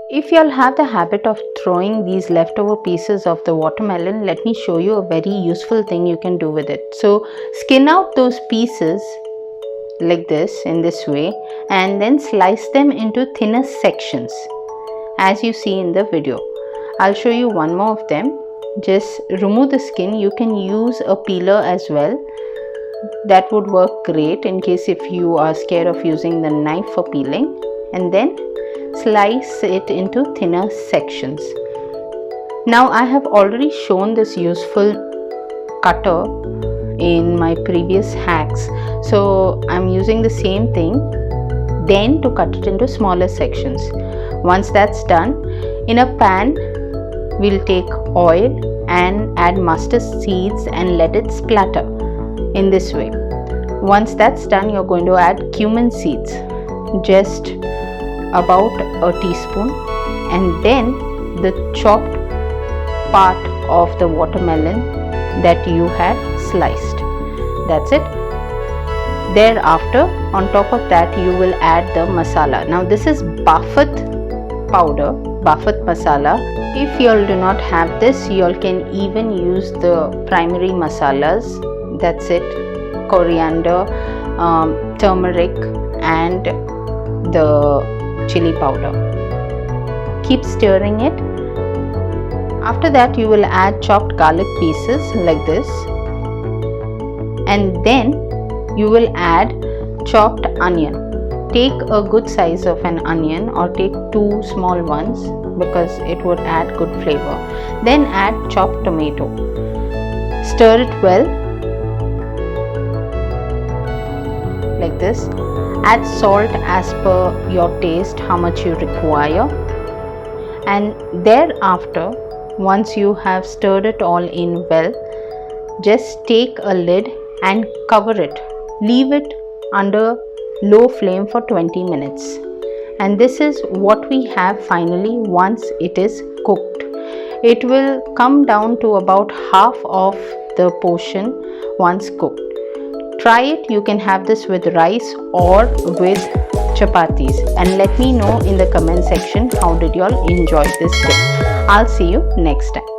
If you all have the habit of throwing these leftover pieces of the watermelon, let me show you a very useful thing you can do with it. So skin out those pieces like this, in this way, and then slice them into thinner sections as you see in the video. I'll show you one more of them. Just remove the skin. You can use a peeler as well. That would work great in case if you are scared of using the knife for peeling. And then slice it into thinner sections. Now I have already shown this useful cutter in my previous hacks, so I'm using the same thing then to cut it into smaller sections. Once that's done, in a pan we'll take oil and add mustard seeds and let it splatter in this way. Once that's done, you're going to add cumin seeds, just about a teaspoon, and then the chopped part of the watermelon that you had sliced. That's it. Thereafter, on top of that, you will add the masala. Now this is Bafat powder, Bafat masala. If you all do not have this, you all can even use the primary masalas. That's it: coriander, turmeric, and the chili powder. Keep stirring it. After that, you will add chopped garlic pieces like this, and then you will add chopped onion. Take a good size of an onion or take 2 small ones because it would add good flavor. Then add chopped tomato. Stir it well like this. Add salt as per your taste, how much you require, and thereafter, once you have stirred it all in well, just take a lid and cover it. Leave it under low flame for 20 minutes. And this is what we have finally once it is cooked. It will come down to about half of the portion once cooked. Try it. You can have this with rice or with chapatis, and let me know in the comment section how did you all enjoy this tip. I'll see you next time.